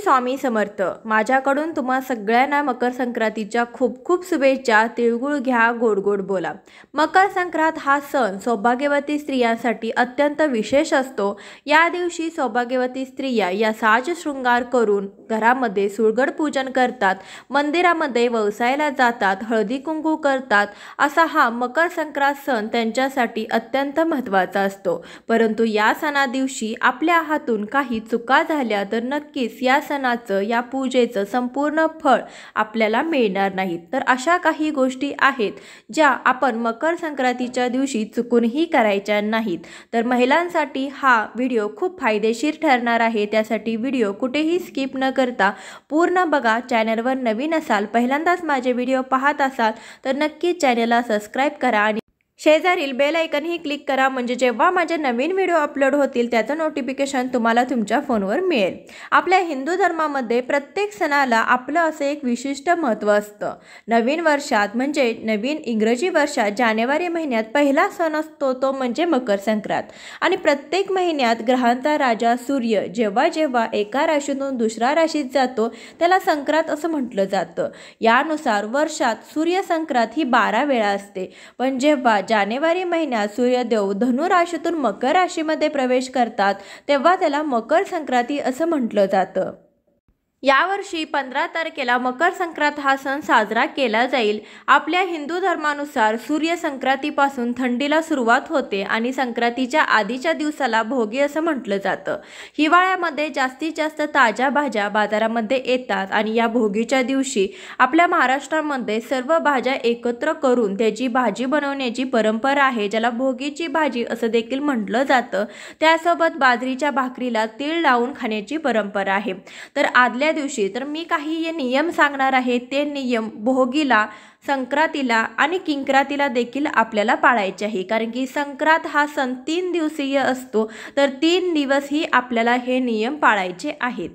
स्वामी समर्थ। माझ्याकडून तुम्हा सगळ्यांना मकर संक्रांतीच्या खूप खूप शुभेच्छा। तिळगुळ घ्या, गोड गोड बोला। मकर संक्रांत हा सण सौभाग्यवती स्त्रियांसाठी अत्यंत विशेष असतो। या दिवशी सौभाग्यवती स्त्रिया या साज शृंगार करून घरामध्ये सुळगड पूजन करतात, मंदिरामध्ये व्यवसायाला जातात, हळदी कुंकू करतात। असा हा मकर संक्रांत सण त्यांच्यासाठी अत्यंत महत्त्वाचा असतो। परंतु या सणा दिवशी आपल्या हातून काही चुका झाल्या तर नक्कीच या सणाचं, या पूजेचं संपूर्ण फळ आपल्याला मिळणार नाही। तर अशा काही गोष्टी आहेत ज्या आपण मकर संक्रांतीच्या दिवशी चुकूनही करायच्या नाहीत। तर महिलांसाठी हा व्हिडिओ खूप फायदेशीर ठरणार आहे, त्यासाठी व्हिडिओ कुठेही स्किप न करता पूर्ण बघा। चॅनलवर नवीन असाल, पहिल्यांदाच माझे व्हिडिओ पाहत असाल तर नक्की चॅनलला सबस्क्राइब करा आणि शेजारील बेल आयकन ही क्लिक करा, म्हणजे जेव्हा माझे नवीन व्हिडिओ अपलोड होतील त्याचं नोटिफिकेशन तुम्हाला तुमच्या फोनवर मिळेल। आपल्या हिंदू धर्मामध्ये प्रत्येक सणाला आपलं असं एक विशिष्ट महत्त्व असतं। नवीन वर्षात म्हणजे नवीन इंग्रजी वर्षात जानेवारी महिन्यात पहिला सण असतो तो म्हणजे मकर संक्रांत। आणि प्रत्येक महिन्यात ग्रहांचा राजा सूर्य जेव्हा जेव्हा एका राशीतून दुसऱ्या राशीत जातो त्याला संक्रांत असं म्हटलं जातं। यानुसार वर्षात सूर्य संक्रांत ही 12 वेळा असते, पण जेव्हा जानेवारी महिन्यात सूर्यदेव धनु राशीतून मकर राशीमध्ये प्रवेश करतात तेव्हा त्याला मकर संक्रांती असं म्हटलं जातं। यावर्षी 15 तारखेला मकर संक्रांत हा सण साजरा केला जाईल। आपल्या हिंदू धर्मानुसार सूर्य संक्रांतीपासून थंडीला सुरुवात होते आणि संक्रांतीच्या आधीच्या दिवसाला भोगी असं म्हटलं जातं। हिवाळ्यामध्ये जास्तीत जास्त ताज्या भाज्या बाजारामध्ये येतात आणि या भोगीच्या दिवशी आपल्या महाराष्ट्रामध्ये सर्व भाज्या एकत्र करून त्याची भाजी बनवण्याची परंपरा आहे, ज्याला भोगीची भाजी असं देखील म्हटलं जातं। त्यासोबत बाजरीच्या भाकरीला तीळ लावून खाण्याची परंपरा आहे। तर आदल्या दिवशी तर मी काही नियम सांगणार आहे, ते नियम भोगीला, संक्रांतीला आणि किंक्रांतीला देखील आपल्याला पाळायचे आहे, कारण की संक्रांत हा सण 3 दिवसीय असतो, तर 3 दिवस ही आपल्याला हे नियम पाळायचे आहेत।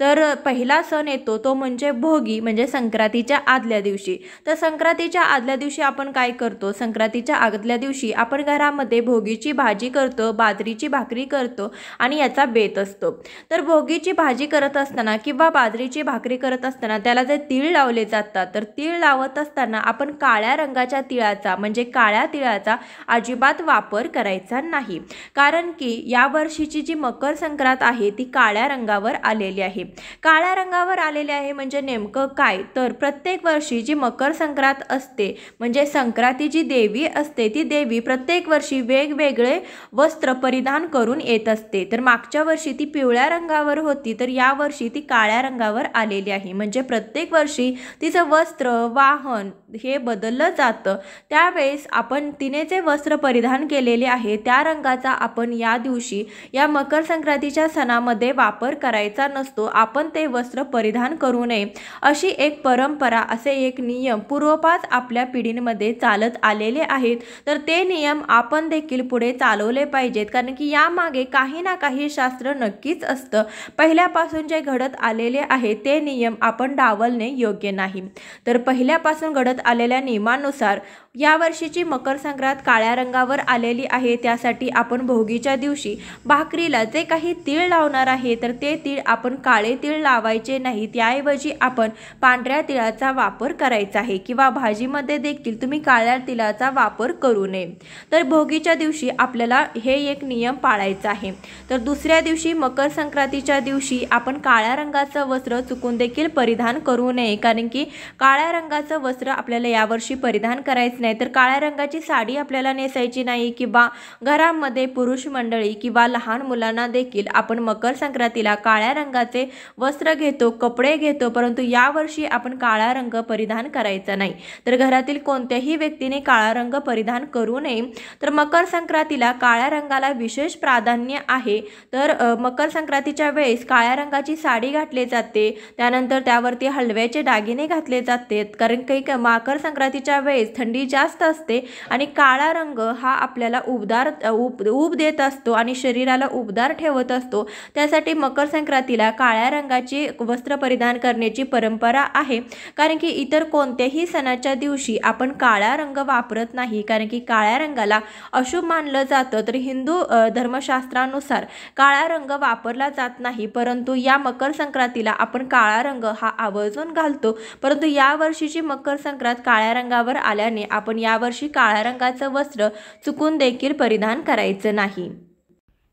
तर पहिला सण येतो तो म्हणजे भोगी, म्हणजे संक्रांतीच्या आदल्या दिवशी। तर संक्रांतीच्या आदल्या दिवशी आपण काय करतो, संक्रांतीच्या आदल्या दिवशी आपण घरामध्ये भोगीची भाजी करतो, बाजरीची भाकरी करतो आणि याचा बेत असतो। तर भोगीची भाजी करत असताना किंवा बाजरीची भाकरी करत असताना त्याला जे तीळ लावले जातात, तर तीळ लावत असताना आपण काळ्या रंगाच्या तिळाचा म्हणजे काळ्या तिळाचा अजिबात वापर करायचा नाही, कारण की या वर्षीची जी मकर संक्रांत आहे ती काळ्या रंगावर आलेली आहे। काळ्या रंगावर आलेली आहे म्हणजे नेमकं काय, तर प्रत्येक वर्षी जी मकर संक्रांत असते म्हणजे संक्रांती जी देवी असते ती देवी प्रत्येक वर्षी वेगवेगळे वस्त्र परिधान करून येत असते। तर मागच्या वर्षी ती पिवळ्या रंगावर होती, तर या वर्षी ती काळ्या रंगावर आलेली आहे, म्हणजे प्रत्येक वर्षी तिचं वस्त्र, वाहन हे बदललं जातं। त्यावेळेस आपण तिने जे वस्त्र परिधान केलेले आहे त्या रंगाचा आपण या दिवशी या मकर संक्रांतीच्या सणामध्ये वापर करायचा नसतो, आपण ते वस्त्र परिधान करू नये अशी एक परंपरा, असे एक नियम पूर्वपास आपल्या पिढीमध्ये चालत आलेले आहेत। तर ते नियम आपण देखील पुढे चालवले पाहिजेत, कारण की यामागे काही ना काही शास्त्र नक्कीच असतं। पहिल्यापासून जे घडत आलेले आहे ते नियम आपण डावलणे योग्य नाही। तर पहिल्यापासून घडत आलेल्या नियमानुसार या वर्षीची मकर संक्रांत काळ्या रंगावर आलेली आहे, त्यासाठी आपण भोगीच्या दिवशी भाकरीला जे काही तीळ लावणार आहे तर ते तीळ आपण काळे तीळ लावायचे नाही, त्याऐवजी आपण पांढऱ्या तिळाचा वापर करायचा आहे, किंवा भाजीमध्ये देखील तुम्ही काळ्या तिळाचा वापर करू नये। तर भोगीच्या दिवशी आपल्याला हे एक नियम पाळायचा आहे। तर दुसऱ्या दिवशी मकर संक्रांतीच्या दिवशी आपण काळ्या रंगाचं वस्त्र चुकून देखील परिधान करू नये, कारण की काळ्या रंगाचं वस्त्र आपल्याला यावर्षी परिधान करायचं नाही। तर काळ्या रंगाची साडी आपल्याला नेसायची नाही, किंवा घरामध्ये पुरुष मंडळी किंवा लहान मुलांना देखील आपण मकर संक्रांतीला काळ्या रंगाचे वस्त्र घेतो, कपडे घेतो, परंतु यावर्षी आपण काळा रंग परिधान करायचा नाही। तर घरातील कोणत्याही व्यक्तीने काळा रंग परिधान करू नये। तर मकर संक्रांतीला काळ्या रंगाला विशेष प्राधान्य आहे। तर मकर संक्रांतीच्या वेळेस काळ्या रंगाची साडी घातली जाते, त्यानंतर त्यावरती हलव्याचे दागिने घातले जातात, कारण काही मकर संक्रांतीच्या वेळेस थंडी जास्त असते आणि काळा रंग हा आपल्याला ऊब देत असतो आणि शरीराला उबदार ठेवत असतो। त्यासाठी मकर संक्रांतीला काळ्या रंगाची वस्त्र परिधान करण्याची परंपरा आहे, कारण की इतर कोणत्याही सणाच्या दिवशी आपण काळा रंग वापरत नाही, कारण की काळ्या रंगाला अशुभ मानलं जातं। तर हिंदू धर्मशास्त्रानुसार काळा रंग वापरला जात नाही, परंतु या मकर संक्रांतीला आपण काळा रंग हा आवर्जून घालतो। परंतु या वर्षीची मकर संक्रांत काळ्या रंगावर आल्याने आपण यावर्षी काळ्या रंगाचं वस्त्र चुकून देखील परिधान करायचं नाही।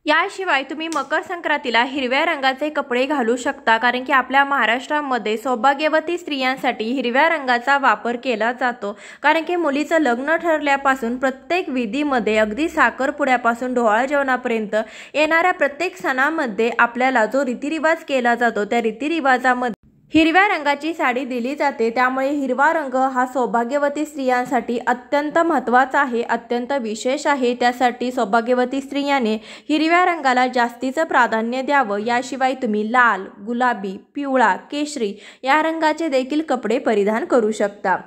याशिवाय तुम्ही मकर संक्रांतीला हिरव्या रंगाचे कपडे घालू शकता, कारण की आपल्या महाराष्ट्रामध्ये सौभाग्यवती स्त्रियांसाठी हिरव्या रंगाचा वापर केला जातो। कारण की मुलीचं लग्न ठरल्यापासून प्रत्येक विधीमध्ये अगदी साखरपुड्यापासून डोहाळ जेवणापर्यंत येणाऱ्या प्रत्येक सणामध्ये आपल्याला जो रीतिरिवाज केला जातो त्या रीतिरिवाजामध्ये हिरव्या रंगाची साडी दिली जाते। त्यामुळे हिरवा रंग हा सौभाग्यवती स्त्रियांसाठी अत्यंत महत्त्वाचा आहे, अत्यंत विशेष आहे। त्यासाठी सौभाग्यवती स्त्रियांनी हिरव्या रंगाला जास्तीचं प्राधान्य द्यावं। याशिवाय तुम्ही लाल, गुलाबी, पिवळा, केशरी या रंगाचे देखील कपडे परिधान करू शकता।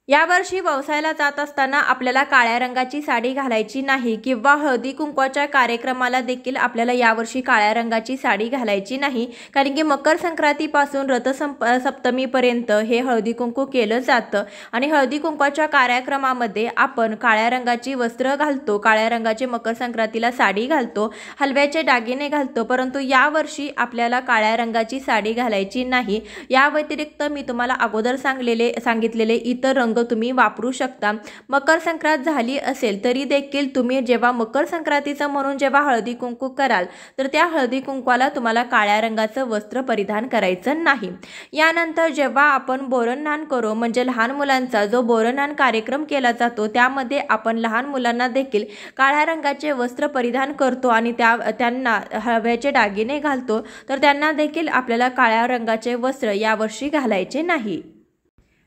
यावर्षी व्यवसायाला जात असताना आपल्याला काळ्या रंगाची साडी घालायची नाही किंवा हळदी कुंकवाच्या कार्यक्रमाला देखील आपल्याला यावर्षी काळ्या रंगाची साडी घालायची नाही, कारण की मकर संक्रांतीपासून रथसप्तमीपर्यंत हे हळदी कुंकू केलं जातं आणि हळदी कुंकवाच्या कार्यक्रमामध्ये आपण काळ्या रंगाची वस्त्र घालतो, काळ्या रंगाची मकर संक्रांतीला साडी घालतो, हलव्याचे दागिने घालतो। परंतु यावर्षी आपल्याला काळ्या रंगाची साडी घालायची नाही। या व्यतिरिक्त मी तुम्हाला अगोदर सांगितलेले इतर रंग तुम्ही वापरू शकता। मकर संक्रांत झाली असेल तरी देखील तुम्ही जेव्हा मकर संक्रांतीचं म्हणून जेव्हा हळदी कुंकू कराल तर त्या हळदी कुंकवाला तुम्हाला काळ्या रंगाचं वस्त्र परिधान करायचं नाही। यानंतर जेव्हा आपण बोरन्हाण करू, म्हणजे लहान मुलांचा जो बोरन्हाण कार्यक्रम केला जातो त्यामध्ये आपण लहान मुलांना देखील काळ्या रंगाचे वस्त्र परिधान करतो आणि त्यांना हळव्याचे दागिने घालतो, तर त्यांना देखील आपल्याला काळ्या रंगाचे वस्त्र यावर्षी घालायचे नाही।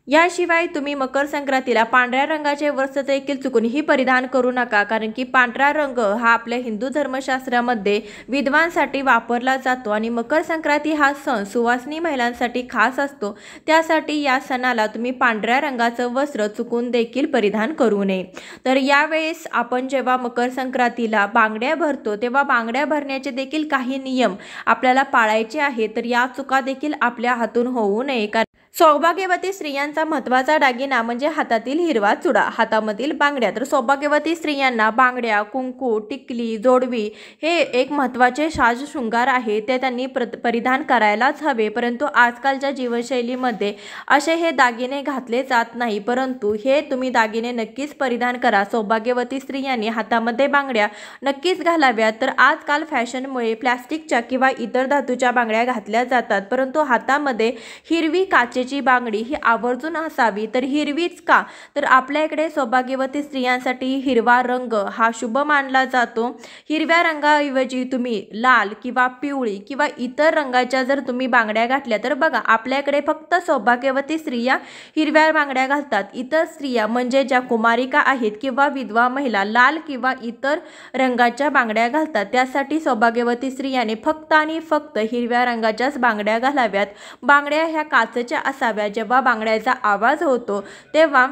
याशिवाय तुम्ही मकर संक्रांतीला पांढऱ्या रंगाचे वस्त्र देखील चुकूनही परिधान करू नका, कारण की पांढरा रंग हा आपल्या हिंदू धर्मशास्त्रामध्ये विधवांसाठी वापरला जातो आणि मकर संक्रांती हा सण सुवासिनी महिलांसाठी खास असतो। त्यासाठी या सणाला तुम्ही पांढऱ्या रंगाचं वस्त्र चुकून देखील परिधान करू नये। तर यावेळेस आपण जेव्हा मकर संक्रांतीला बांगड्या भरतो तेव्हा बांगड्या भरण्याचे देखील काही नियम आपल्याला पाळायचे आहेत, तर या चुका देखील आपल्या हातून होऊ नये। सौभाग्यवती स्त्रियांचा महत्त्वाचा दागिना म्हणजे हातातील हिरवा चुडा, हातामधील बांगड्या। तर सौभाग्यवती स्त्रियांना बांगड्या, कुंकू, टिकली, जोडवी हे एक महत्त्वाचे साज शृंगार आहे, ते त्यांनी परिधान करायलाच हवे। परंतु आजकालच्या जीवनशैलीमध्ये असे हे दागिने घातले जात नाही, परंतु हे तुम्ही दागिने नक्कीच परिधान करा। सौभाग्यवती स्त्रियांनी हातामध्ये बांगड्या नक्कीच घालाव्यात। तर आजकाल फॅशनमुळे प्लास्टिकच्या किंवा इतर धातूच्या बांगड्या घातल्या जातात, परंतु हातामध्ये हिरवी काचेची बांगडी ही आवर्जून असावी। तर हिरवीच का, तर आपल्या इकडे सौभाग्यवती स्त्रियांसाठी हिरवा रंग हा शुभ मानला जातो। हिरव्या रंगाऐवजी तुम्ही लाल किंवा पिवळी किंवा इतर रंगाच्या जर तुम्ही बांगड्या घातल्या तर बघा आपल्याकडे फक्त सौभाग्यवती स्त्रिया हिरव्या बांगड्या घालतात। इतर स्त्रिया म्हणजे ज्या कुमारिका आहेत किंवा विधवा महिला लाल किंवा इतर रंगाच्या बांगड्या घालतात। त्यासाठी सौभाग्यवती स्त्रियाने फक्त आणि फक्त हिरव्या रंगाच्याच बांगड्या घालाव्यात। बांगड्या ह्या काचेच्या असाव्या। जेव्हा बांगड्याचा आवाज होतो तेव्हा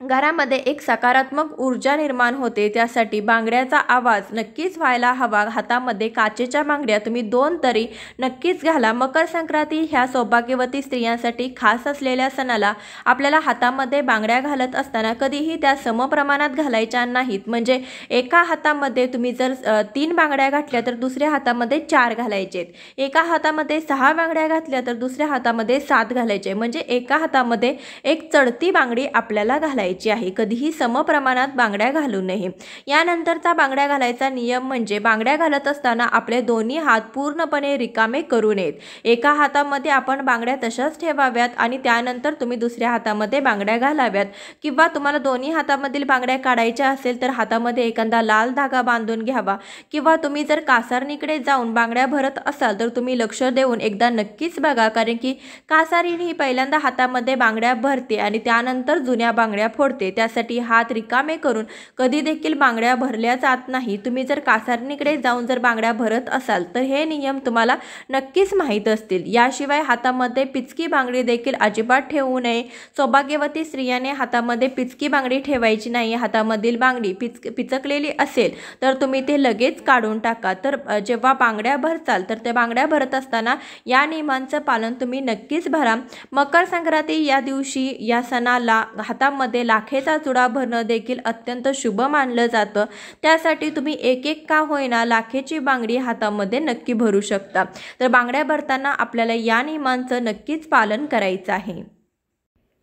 घरामध्ये एक सकारात्मक ऊर्जा निर्माण होते, त्यासाठी बांगड्याचा आवाज नक्कीच व्हायला हवा। हातामध्ये काचेच्या बांगड्या तुम्ही 2 तरी नक्कीच घाला। मकर संक्रांती ह्या सौभाग्यवती स्त्रियांसाठी खास असलेल्या सणाला आपल्याला हातामध्ये बांगड्या घालत असताना कधीही त्या समप्रमाणात घालायच्या नाहीत। म्हणजे एका हातामध्ये तुम्ही जर 3 बांगड्या घातल्या तर दुसऱ्या हातामध्ये 4 घालायचे, एका हातामध्ये 6 बांगड्या घातल्या तर दुसऱ्या हातामध्ये 7 घालायचे, म्हणजे एका हातामध्ये एक चढती बांगडी आपल्याला घालायची आहे। कधीही समप्रमाणात बांगड्या घालू नये। यानंतरचा बांगड्या घालायचा नियम म्हणजे बांगड्या घालत असताना आपले दोन्ही हात पूर्णपणे रिकामे करू नयेत। एका हातामध्ये आपण बांगड्या तशाच ठेवाव्यात आणि त्यानंतर तुम्ही दुसऱ्या हातामध्ये बांगड्या घालाव्यात, किंवा तुम्हाला दोन्ही हातामधील बांगड्या काढायच्या असेल तर हातामध्ये एखादा लाल धागा बांधून घ्यावा, किंवा तुम्ही जर कासारणीकडे जाऊन बांगड्या भरत असाल तर तुम्ही लक्ष देऊन एकदा नक्कीच बघा, कारण की कासारीण ही पहिल्यांदा हातामध्ये बांगड्या भरते आणि त्यानंतर जुन्या बांगड्या फोडते, त्यासाठी हात रिकामे करून कधी देखील बांगड्या भरल्या जात नाही। तुम्ही जर कासारणीकडे जाऊन जर बांगड्या भरत असाल तर हे नियम तुम्हाला नक्कीच माहीत असतील। याशिवाय हातामध्ये पिचकी बांगडी देखील अजिबात ठेवू नये। सौभाग्यवती स्त्रियाने हातामध्ये पिचकी बांगडी ठेवायची नाही। हातामधील बांगडी पिचकलेली असेल तर तुम्ही ते लगेच काढून टाका। तर जेव्हा बांगड्या भरताल तर त्या बांगड्या भरत असताना या नियमांचं पालन तुम्ही नक्कीच भरा। मकर संक्रांती या दिवशी या सणाला हातामध्ये लाखेचा चुडा भरणं देखील अत्यंत शुभ मानलं जातं। त्यासाठी तुम्ही एक का होईना लाखेची बांगडी हातामध्ये नक्की भरू शकता। तर बांगड्या भरताना आपल्याला या नियमांचं नक्कीच पालन करायचं आहे।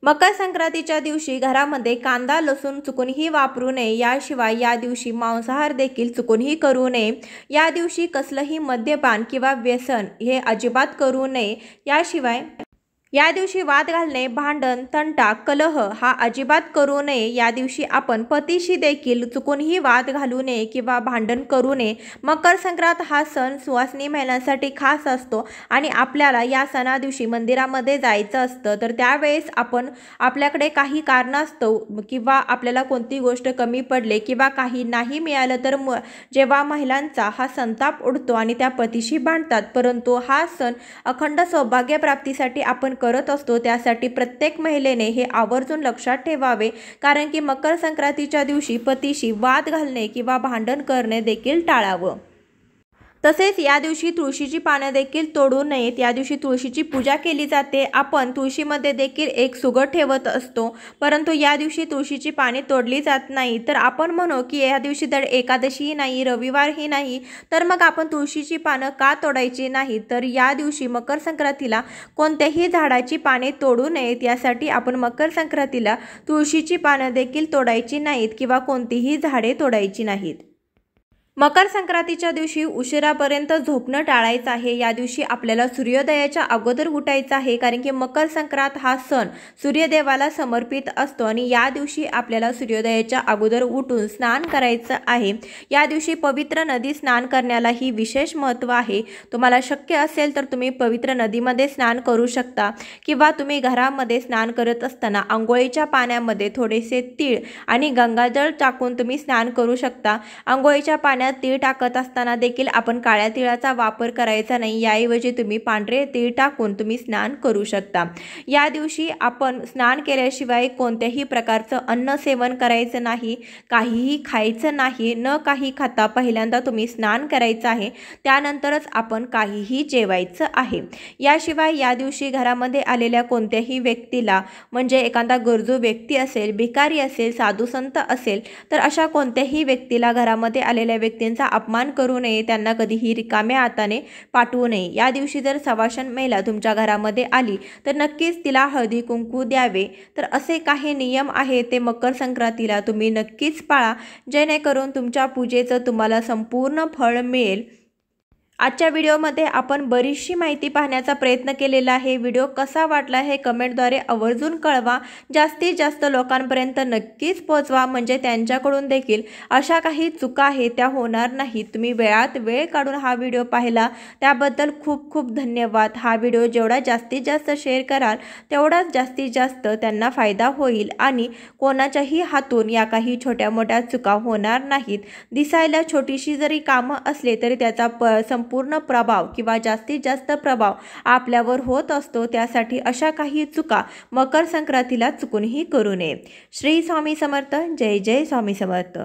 मकर संक्रांतीच्या दिवशी घरामध्ये कांदा लसूण चुकूनही वापरू नये। याशिवाय या दिवशी मांसाहार देखील चुकूनही करू नये। या दिवशी कसलंही मद्यपान किंवा व्यसन हे अजिबात करू नये। याशिवाय या दिवशी वाद घालणे, भांडण, तंटा, कलह हा अजिबात करू नये। या दिवशी आपण पतीशी देखील चुकूनही वाद घालू नये किंवा भांडण करू नये। मकर संक्रांत हा सण सुवासिनी महिलांसाठी खास असतो आणि आपल्याला या सणा दिवशी मंदिरामध्ये जायचं असतं। तर त्यावेळेस आपण आपल्याकडे काही कारणास्तव किंवा आपल्याला कोणती गोष्ट कमी पडले किंवा काही नाही मिळालं तर जेव्हा महिलांचा हा संताप उडतो आणि त्या पतीशी भांडतात, परंतु हा सण अखंड सौभाग्य प्राप्तीसाठी आपण करत असतो। त्यासाठी प्रत्येक महिलेने हे आवर्जून लक्षात ठेवावे, कारण की मकर संक्रांतीच्या दिवशी पतीशी वाद घालणे किंवा भांडण करणे देखील टाळावं। तसेच या दिवशी तुळशीची पानं देखील तोडू नयेत। या दिवशी तुळशीची पूजा केली जाते। आपण तुळशीमध्ये देखील एक सुगड ठेवत असतो, परंतु या दिवशी तुळशीची पाने तोडली जात नाही। तर आपण म्हणू की या दिवशी धड एकादशीही नाही, रविवारही नाही, तर मग आपण तुळशीची पानं का तोडायची नाही? तर या दिवशी मकर संक्रांतीला कोणत्याही झाडाची पाने तोडू नयेत। यासाठी आपण मकर संक्रांतीला तुळशीची पानं देखील तोडायची नाहीत किंवा कोणतीही झाडे तोडायची नाहीत। मकर संक्रांतीच्या दिवशी उशिरापर्यंत झोपणं टाळायचं आहे। या दिवशी आपल्याला सूर्योदयाच्या अगोदर उठायचं आहे, कारण की मकर संक्रांत हा सण सूर्यदेवाला समर्पित असतो आणि या दिवशी आपल्याला सूर्योदयाच्या अगोदर उठून स्नान करायचं आहे। या दिवशी पवित्र नदी स्नान करण्यालाही विशेष महत्त्व आहे। तुम्हाला शक्य असेल तर तुम्ही पवित्र नदीमध्ये स्नान करू शकता किंवा तुम्ही घरामध्ये स्नान करत असताना अंघोळीच्या पाण्यामध्ये थोडेसे तीळ आणि गंगाजळ टाकून तुम्ही स्नान करू शकता। अंघोळीच्या पाण्यात तीळ टाकत असताना देखील आपण काळ्या तिळाचा वापर करायचा नाही, याऐवजी तुम्ही पांढरे तीळ टाकून तुम्ही स्नान करू शकता। या दिवशी आपण स्नान केल्याशिवाय कोणत्याही प्रकारचं अन्न सेवन करायचं नाही, काहीही खायचं नाही। न काही खाता पहिल्यांदा तुम्ही स्नान करायचं आहे, त्यानंतरच आपण काहीही जेवायचं आहे। याशिवाय या दिवशी घरामध्ये आलेल्या कोणत्याही व्यक्तीला, म्हणजे एखादा गरजू व्यक्ती असेल, भिकारी असेल, साधू संत असेल, तर अशा कोणत्याही व्यक्तीला घरामध्ये आलेल्या व्यक्तींचा अपमान करू नये, त्यांना कधीही रिकाम्या हाताने पाठवू नये। या दिवशी जर सवाशण महिला तुमच्या घरामध्ये आली तर नक्कीच तिला हळदी कुंकू द्यावे। तर असे काही नियम आहेत ते मकर संक्रांतीला तुम्ही नक्कीच पाळा, जेणेकरून तुमच्या पूजेचं तुम्हाला संपूर्ण फळ मिळेल। आजच्या व्हिडिओमध्ये आपण बरीचशी माहिती पाहण्याचा प्रयत्न केलेला आहे। व्हिडिओ कसा वाटला हे कमेंटद्वारे आवर्जून कळवा। जास्तीत जास्त लोकांपर्यंत नक्कीच पोहोचवा, म्हणजे त्यांच्याकडून देखील अशा काही चुका आहेत त्या होणार नाहीत। तुम्ही वेळात वेळ काढून हा व्हिडिओ पाहिला त्याबद्दल खूप खूप धन्यवाद। हा व्हिडिओ जेवढा जास्तीत जास्त शेअर कराल तेवढाच जास्तीत जास्त त्यांना फायदा होईल आणि कोणाच्याही हातून या काही छोट्या मोठ्या चुका होणार नाहीत। दिसायला छोटीशी जरी कामं असले तरी त्याचा संपूर्ण प्रभाव किंवा जास्तीत जास्त प्रभाव आपल्यावर होत असतो। त्यासाठी अशा काही चुका मकर संक्रांतीला चुकूनही करू नये। श्री स्वामी समर्थ। जय जय स्वामी समर्थ।